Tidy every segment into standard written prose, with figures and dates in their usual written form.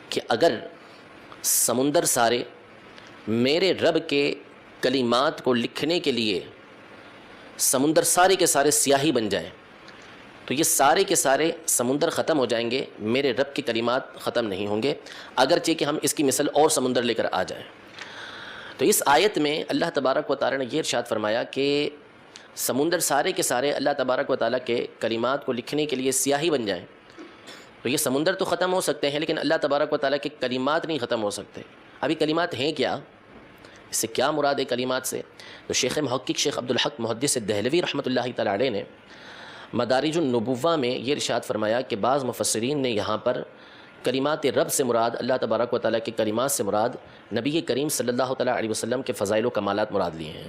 کہ اگر سمندر سارے میرے رب کے کلمات کو لکھنے کے لیے سمندر سارے کے سارے سیاہی بن جائیں تو یہ سارے کے سارے سمندر ختم ہو جائیں گے، میرے رب کے کلمات ختم نہیں ہوں گے، اگرچہ کہ ہم اس کی مثل اور سمندر لے کر آ جائیں۔ تو اس آیت میں اللہ تبارک و تعالی نے یہ ارشاد فرمایا کہ سمندر سارے کے سارے اللہ تبارک و تعالیٰ کے کلمات کو لکھنے کے لیے سیاہی بن جائیں تو یہ سمندر تو ختم ہو سکتے ہیں، لیکن اللہ تبارک و تعالیٰ کے کلمات نہیں ختم ہو سکتے۔ ابھی کلمات ہیں کیا؟ اس سے کیا مراد ہے کلمات سے؟ تو شیخ محقق شیخ عبدالحق محدث دہلوی رحمۃ اللہ تعالی علیہ نے مدارج النبوہ میں یہ ارشاد فرمایا کہ بعض مفسرین نے یہاں پر کلمات رب سے مراد، اللہ تبارک و تعالیٰ کے کلمات سے مراد نبی کریم صلی اللہ تعالیٰ علیہ وسلم کے فضائل و کمالات مراد لیے ہیں۔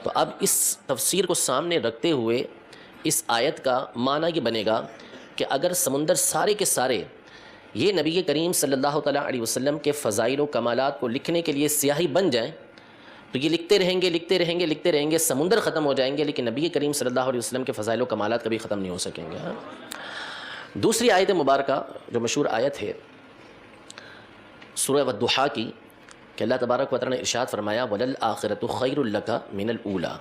تو اب اس تفسیر کو سامنے رکھتے ہوئے اس آیت کا معنی یہ بنے گا کہ اگر سمندر سارے کے سارے یہ نبی کریم صلی اللہ تعالیٰ علیہ وسلم کے فضائل و کمالات کو لکھنے کے لیے سیاہی بن جائیں تو یہ لکھتے رہیں گے لکھتے رہیں گے لکھتے رہیں گے، سمندر ختم ہو جائیں گے، لیکن نبی کریم صلی اللہ علیہ وسلم کے فضائل و کمالات کبھی ختم نہیں ہو سکیں گے۔ دوسری آیت مبارکہ جو مشہور آیت ہے سورہ والضحیٰ کی، کہ اللہ تبارک و تعالیٰ نے ارشاد فرمایا وَلَلْآخِرَةُ خَيْرٌ لَكَ مِنَ الْأُولَىٰ،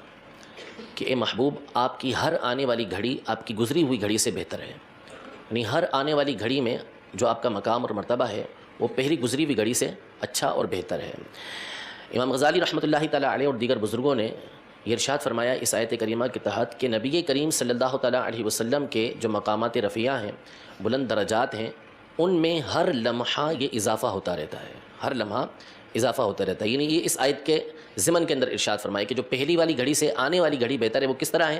کہ اے محبوب آپ کی ہر آنے والی گھڑی آپ کی گزری ہوئی گھڑی سے بہتر ہے، یعنی ہر آنے والی گھڑی میں جو آپ کا مقام اور مرتبہ ہے وہ پہلی گزری ہوئی گھڑی سے اچھا اور بہتر ہے۔ امام غزالی رحمۃ اللہ تعالیٰ علیہ اور دیگر بزرگوں نے یہ ارشاد فرمایا اس آیت کریمہ کے تحت کہ نبی کریم صلی اللہ تعالیٰ علیہ وسلم کے جو مقامات رفیعہ ہیں، بلند درجات ہیں، ان میں ہر لمحہ یہ اضافہ ہوتا رہتا ہے، ہر لمحہ اضافہ ہوتا رہتا ہے۔ یعنی یہ اس آیت کے ضمن کے اندر ارشاد فرمایا کہ جو پہلی والی گھڑی سے آنے والی گھڑی بہتر ہے۔ وہ کس طرح ہے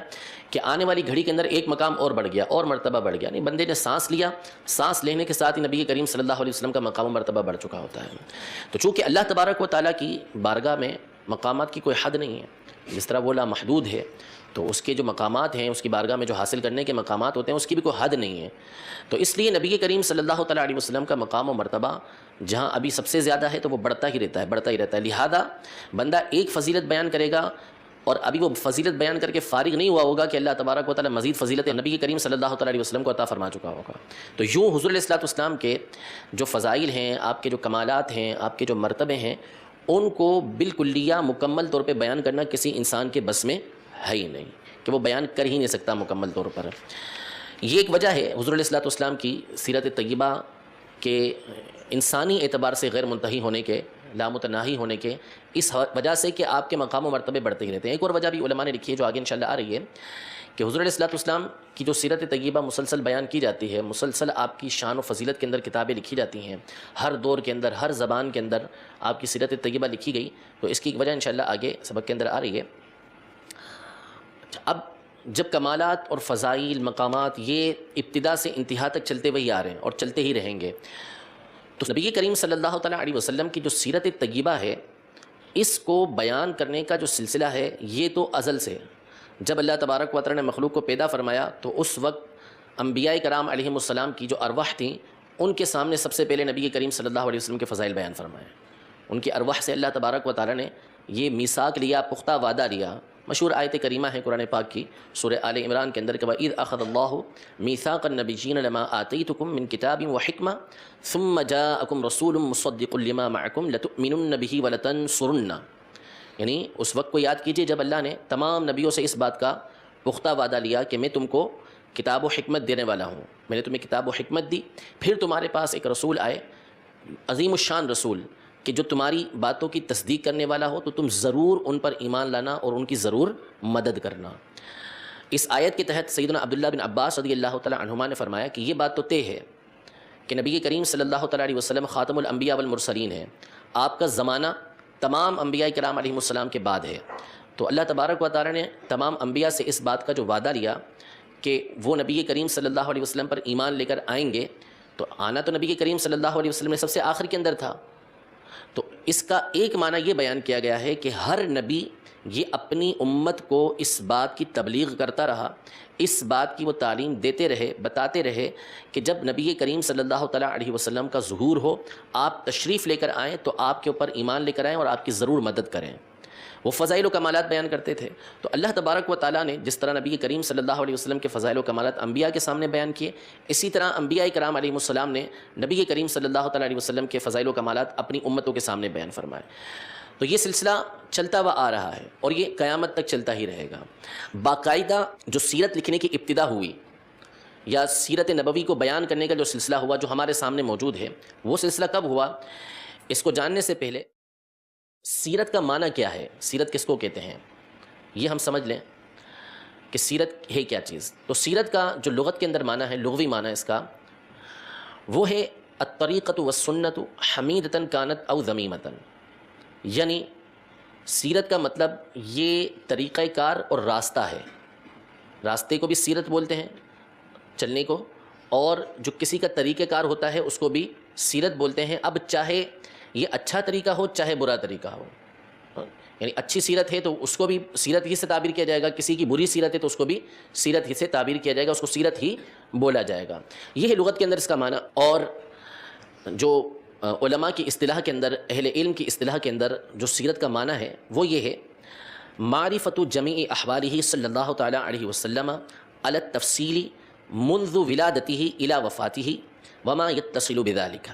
کہ آنے والی گھڑی کے اندر ایک مقام اور بڑھ گیا اور مرتبہ بڑھ گیا، یعنی بندے نے سانس لیا، سانس لینے کے ساتھ ہی نبی کریم صلی اللہ علیہ وسلم کا مقام و مرتبہ بڑھ چکا ہوتا ہے۔ تو چونکہ اللہ تبارک و تعالیٰ کی بارگاہ میں مقامات کی کوئی حد نہیں ہے، جس طرح وہ لامحدود ہے تو اس کے جو مقامات ہیں، اس کی بارگاہ میں جو حاصل کرنے کے مقامات ہوتے ہیں، اس کی بھی کوئی حد نہیں ہے۔ تو اس لیے نبی کریم صلی اللہ تعالیٰ علیہ وسلم کا مقام و مرتبہ جہاں ابھی سب سے زیادہ ہے تو وہ بڑھتا ہی رہتا ہے، بڑھتا ہی رہتا ہے۔ لہذا بندہ ایک فضیلت بیان کرے گا اور ابھی وہ فضیلت بیان کر کے فارغ نہیں ہوا ہوگا کہ اللہ تبارک و تعالیٰ مزید فضیلت نبی کریم صلی اللہ تعالیٰ علیہ وسلم کو عطا فرما چکا ہوگا۔ تو یوں حضور علیہ الصلوۃ والسلام کے جو فضائل ہیں، آپ کے جو کمالات ہیں، آپ کے جو مرتبے ہیں، ان کو بالکلیہ مکمل طور پہ بیان کرنا کسی انسان کے بس میں ہے ہی نہیں، کہ وہ بیان کر ہی نہیں سکتا مکمل طور پر۔ یہ ایک وجہ ہے حضور علیہ الصلوۃ والسلام کی سیرت طیبہ کے انسانی اعتبار سے غیر منتہی ہونے کے، لامتناہی ہونے کے، اس وجہ سے کہ آپ کے مقام و مرتبے بڑھتے ہی رہتے ہیں۔ ایک اور وجہ بھی علماء نے لکھی ہے جو آگے انشاءاللہ آ رہی ہے کہ حضور علیہ الصلوۃ والسلام کی جو سیرت طیبہ مسلسل بیان کی جاتی ہے، مسلسل آپ کی شان و فضیلت کے اندر کتابیں لکھی جاتی ہیں، ہر دور کے اندر، ہر زبان کے اندر آپ کی سیرت طیبہ لکھی گئی، تو اس کی ایک وجہ انشاءاللہ آگے سبق کے اندر آ رہی ہے۔ اب جب کمالات اور فضائل مقامات یہ ابتدا سے انتہا تک چلتے ہوئے آ رہے ہیں اور چلتے ہی رہیں گے، تو نبی کریم صلی اللہ تعالیٰ علیہ وسلم کی جو سیرت طیبہ ہے، اس کو بیان کرنے کا جو سلسلہ ہے یہ تو ازل سے، جب اللہ تبارک و تعالیٰ نے مخلوق کو پیدا فرمایا تو اس وقت انبیاء کرام علیہم السلام کی جو ارواح تھیں، ان کے سامنے سب سے پہلے نبی کریم صلی اللہ علیہ وسلم کے فضائل بیان فرمائے۔ ان کی ارواح سے اللہ تبارک و تعالیٰ نے یہ میثاق لیا، پختہ وعدہ لیا۔ مشہور آیت کریمہ ہے قرآن پاک کی سورہ آل عمران کے اندر کہ وَإِذْ أَخَذَ اللَّهُ مِيثَاقَ النَّبِيِّينَ لَمَا آتَيْتُكُم مِّن كِتَابٍ وَحِكْمَةٍ ثُمَّ جَاءَكُمْ رَسُولٌ مُصَدِّقٌ لِّمَا مَعَكُمْ لَتُؤْمِنُنَّ بِهِ وَلَتَنصُرُنَّهُ، یعنی اس وقت کو یاد کیجئے جب اللہ نے تمام نبیوں سے اس بات کا پختہ وعدہ لیا کہ میں تم کو کتاب و حکمت دینے والا ہوں، میں نے تمہیں کتاب و حکمت دی، پھر تمہارے پاس ایک رسول آئے، عظیم الشان رسول، کہ جو تمہاری باتوں کی تصدیق کرنے والا ہو تو تم ضرور ان پر ایمان لانا اور ان کی ضرور مدد کرنا۔ اس آیت کے تحت سیدنا عبداللہ بن عباس رضی اللہ تعالیٰ عنہما نے فرمایا کہ یہ بات تو طے ہے کہ نبی کریم صلی اللہ تعالیٰ علیہ وسلم خاتم الانبیاء والمرسلین ہے، آپ کا زمانہ تمام انبیاء کرام علیہم السلام کے بعد ہے۔ تو اللہ تبارک و تعالیٰ نے تمام انبیاء سے اس بات کا جو وعدہ لیا کہ وہ نبی کریم صلی اللہ علیہ وسلم پر ایمان لے کر آئیں گے، تو آنا تو نبی کریم صلی اللہ علیہ وسلم نے سب سے آخر کے اندر تھا۔ تو اس کا ایک معنی یہ بیان کیا گیا ہے کہ ہر نبی یہ اپنی امت کو اس بات کی تبلیغ کرتا رہا، اس بات کی وہ تعلیم دیتے رہے، بتاتے رہے کہ جب نبی کریم صلی اللہ تعالیٰ علیہ وسلم کا ظہور ہو، آپ تشریف لے کر آئیں تو آپ کے اوپر ایمان لے کر آئیں اور آپ کی ضرور مدد کریں۔ وہ فضائل و کمالات بیان کرتے تھے. تو اللہ تبارک و تعالیٰ نے جس طرح نبی کریم صلی اللہ علیہ وسلم کے فضائل و کمالات انبیاء کے سامنے بیان کیے، اسی طرح انبیاء کرام علیہ السلام نے نبی کریم صلی اللہ تعالیٰ علیہ وسلم کے فضائل و کمالات اپنی امتوں کے سامنے بیان فرمائے. تو یہ سلسلہ چلتا ہوا آ رہا ہے اور یہ قیامت تک چلتا ہی رہے گا. باقاعدہ جو سیرت لکھنے کی ابتدا ہوئی یا سیرت نبوی کو بیان کرنے کا جو سلسلہ ہوا جو ہمارے سامنے موجود ہے، وہ سلسلہ کب ہوا؟ اس کو جاننے سے پہلے سیرت کا معنی کیا ہے، سیرت کس کو کہتے ہیں، یہ ہم سمجھ لیں کہ سیرت ہے کیا چیز. تو سیرت کا جو لغت کے اندر معنی ہے، لغوی معنی اس کا، وہ ہے الطریقۃ والسنۃ حمیدۃ کانت او ذمیمۃ. یعنی سیرت کا مطلب یہ طریقہ کار اور راستہ ہے. راستے کو بھی سیرت بولتے ہیں، چلنے کو، اور جو کسی کا طریقہ کار ہوتا ہے اس کو بھی سیرت بولتے ہیں. اب چاہے یہ اچھا طریقہ ہو چاہے برا طریقہ ہو، یعنی اچھی سیرت ہے تو اس کو بھی سیرت ہی سے تعبیر کیا جائے گا، کسی کی بری سیرت ہے تو اس کو بھی سیرت ہی سے تعبیر کیا جائے گا، اس کو سیرت ہی بولا جائے گا. یہ ہے لغت کے اندر اس کا معنی. اور جو علماء کی اصطلاح کے اندر، اہل علم کی اصطلاح کے اندر جو سیرت کا معنی ہے وہ یہ ہے: معرفت جمیع احوالہ صلی اللہ تعالیٰ علیہ وسلم علی التفصیل منذ ولادتہ الی وفاتہ وما یتصل بذلک.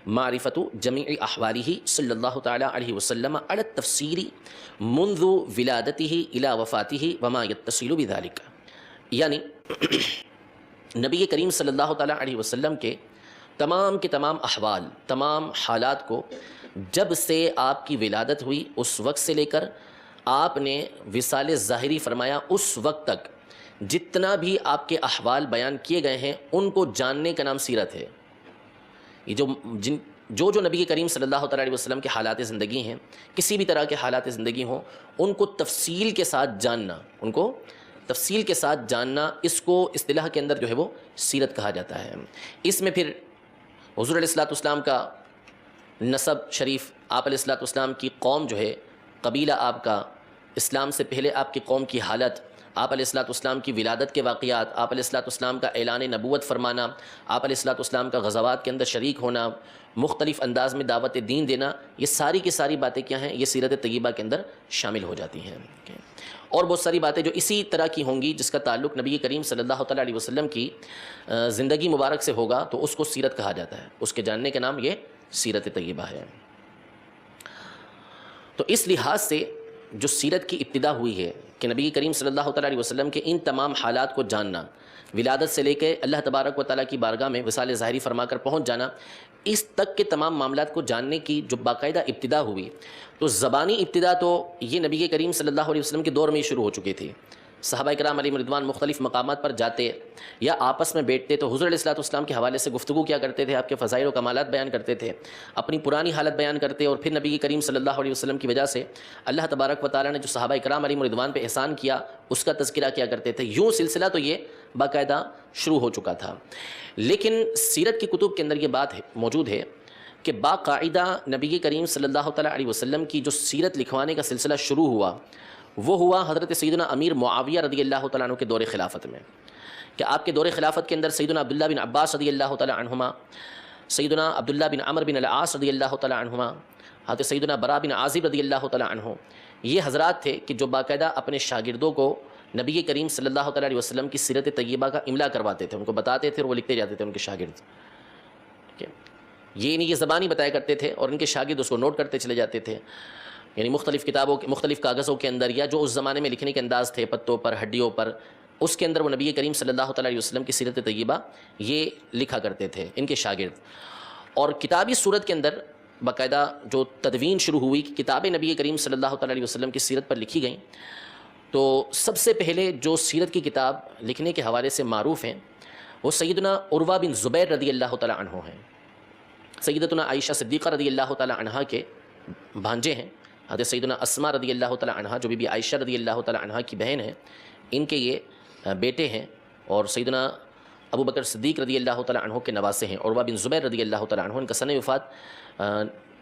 معرفت جمیع احوالہ صلی اللہ تعالیٰ علیہ وسلم علی التفصیل منذ ولادتہ الی وفاتہ وما یتصل بذلک. یعنی نبی کریم صلی اللہ تعالیٰ علیہ وسلم کے تمام احوال، تمام حالات کو جب سے آپ کی ولادت ہوئی اس وقت سے لے کر آپ نے وصال ظاہری فرمایا اس وقت تک جتنا بھی آپ کے احوال بیان کیے گئے ہیں ان کو جاننے کا نام سیرت ہے. یہ جو نبی کریم صلی اللہ تعالیٰ علیہ وسلم کے حالات زندگی ہیں، کسی بھی طرح کے حالات زندگی ہوں، ان کو تفصیل کے ساتھ جاننا، اس کو اصطلاح کے اندر جو ہے وہ سیرت کہا جاتا ہے. اس میں پھر حضور علیہ السلام کا نسب شریف، آپ علیہ السلام کی قوم جو ہے، قبیلہ آپ کا، اسلام سے پہلے آپ کی قوم کی حالت، آپ علیہ السلام کی ولادت کے واقعات، آپ علیہ السلام کا اعلان نبوت فرمانا، آپ علیہ السلام کا غزوات کے اندر شریک ہونا، مختلف انداز میں دعوت دین دینا، یہ ساری کی ساری باتیں کیا ہیں؟ یہ سیرت طیبہ کے اندر شامل ہو جاتی ہیں. اور بہت ساری باتیں جو اسی طرح کی ہوں گی جس کا تعلق نبی کریم صلی اللہ تعالیٰ علیہ وسلم کی زندگی مبارک سے ہوگا تو اس کو سیرت کہا جاتا ہے. اس کے جاننے کا نام یہ سیرت طیبہ ہے. تو اس لحاظ سے جو سیرت کی ابتدا ہوئی ہے کہ نبی کریم صلی اللہ تعالیٰ علیہ وسلم کے ان تمام حالات کو جاننا، ولادت سے لے کے اللہ تبارک و تعالیٰ کی بارگاہ میں وصال ظاہری فرما کر پہنچ جانا، اس تک کے تمام معاملات کو جاننے کی جو باقاعدہ ابتدا ہوئی، تو زبانی ابتدا تو یہ نبی کریم صلی اللہ علیہ وسلم کے دور میں ہی شروع ہو چکی تھی. صحابہ کرام علیہم رضوان مختلف مقامات پر جاتے یا آپس میں بیٹھتے تو حضور علیہ السلام کے حوالے سے گفتگو کیا کرتے تھے، آپ کے فضائل و کمالات بیان کرتے تھے، اپنی پرانی حالت بیان کرتے، اور پھر نبی کریم صلی اللہ علیہ وسلم کی وجہ سے اللہ تبارک و تعالیٰ نے جو صحابہ کرام علیہم رضوان پہ احسان کیا اس کا تذکرہ کیا کرتے تھے. یوں سلسلہ تو یہ باقاعدہ شروع ہو چکا تھا. لیکن سیرت کی کتب کے اندر یہ بات موجود ہے کہ باقاعدہ نبی کریم صلی اللہ تعالیٰ علیہ وسلم کی جو سیرت لکھوانے کا سلسلہ شروع ہوا وہ ہوا حضرت سیدنا امیر معاویہ رضی اللہ تعالیٰ عنہ کے دور خلافت میں. کہ آپ کے دور خلافت کے اندر سیدنا عبداللہ بن عباس رضی اللہ تعالیٰ عنہما، سیدنا عبداللہ بن عمر بن العاص رضی اللہ تعالیٰ عنہما، حضرت سیدنا برا بن عازب رضی اللہ تعالیٰ عنہ، یہ حضرات تھے کہ جو باقاعدہ اپنے شاگردوں کو نبی کریم صلی اللہ تعالیٰ علیہ وسلم کی سیرت طیبہ کا املا کرواتے تھے، ان کو بتاتے تھے اور وہ لکھتے جاتے تھے ان کے شاگرد. یہ نہیں، یہ زبانی بتایا کرتے تھے اور ان کے شاگرد اس کو نوٹ کرتے چلے جاتے تھے. یعنی مختلف کتابوں کے مختلف کاغذوں کے اندر، یا جو اس زمانے میں لکھنے کے انداز تھے پتوں پر، ہڈیوں پر، اس کے اندر وہ نبی کریم صلی اللہ تعالیٰ علیہ وسلم کی سیرت طیبہ یہ لکھا کرتے تھے ان کے شاگرد. اور کتابی صورت کے اندر باقاعدہ جو تدوین شروع ہوئی کہ کتابیں نبی کریم صلی اللہ تعالیٰ علیہ وسلم کی سیرت پر لکھی گئیں، تو سب سے پہلے جو سیرت کی کتاب لکھنے کے حوالے سے معروف ہیں وہ سیدنا عروہ بن زبیر رضی اللہ تعالیٰ عنہ ہیں. سیدتنا عائشہ صدیقہ رضی اللہ تعالیٰ عنہا کے بھانجے ہیں. حضرت سیدنا اسماء رضی اللہ تعالیٰ عنہا جو بی عائشہ رضی اللہ تعالیٰ عنہا کی بہن ہیں، ان کے یہ بیٹے ہیں، اور سیدنا ابو بکر صدیق رضی اللہ تعالیٰ عنہ کے نواسے ہیں. عروہ بن زبیر رضی اللہ تعالیٰ عنہ، ان کا سن وفات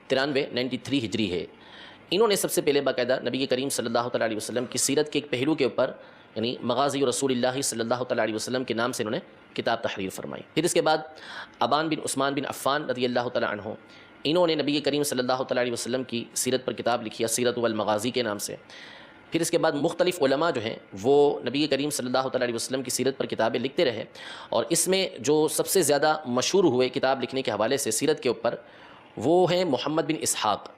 93 ہجری ہے. انہوں نے سب سے پہلے باقاعدہ نبی کریم صلی اللہ تعالیٰ علیہ وسلم کی سیرت کے ایک پہلو کے اوپر، یعنی مغازی رسول اللہ صلی اللہ تعالیٰ علیہ وسلم کے نام سے انہوں نے کتاب تحریر فرمائی. پھر اس کے بعد ابان بن عثمان بن عفان رضی اللہ تعالیٰ عنہ، انہوں نے نبی کریم صلی اللہ تعالیٰ علیہ وسلم کی سیرت پر کتاب لکھی ہے سیرت والمغازی کے نام سے۔ پھر اس کے بعد مختلف علماء جو ہیں وہ نبی کریم صلی اللہ تعالیٰ علیہ وسلم کی سیرت پر کتابیں لکھتے رہے، اور اس میں جو سب سے زیادہ مشہور ہوئے کتاب لکھنے کے حوالے سے سیرت کے اوپر وہ ہیں محمد بن اسحاق۔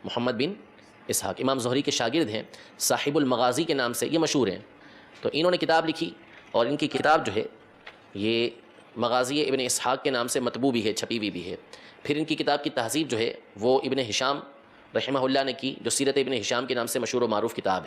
محمد بن اسحاق امام زہری کے شاگرد ہیں، صاحب المغازی کے نام سے یہ مشہور ہیں۔ تو انہوں نے کتاب لکھی، اور ان کی کتاب جو ہے یہ مغازی ابن اسحاق کے نام سے مطبوع بھی ہے، چھپی ہوئی بھی ہے۔ پھر ان کی کتاب کی تہذیب جو ہے وہ ابن ہشام رحمہ اللہ نے کی، جو سیرت ابن ہشام کے نام سے مشہور و معروف کتاب ہے۔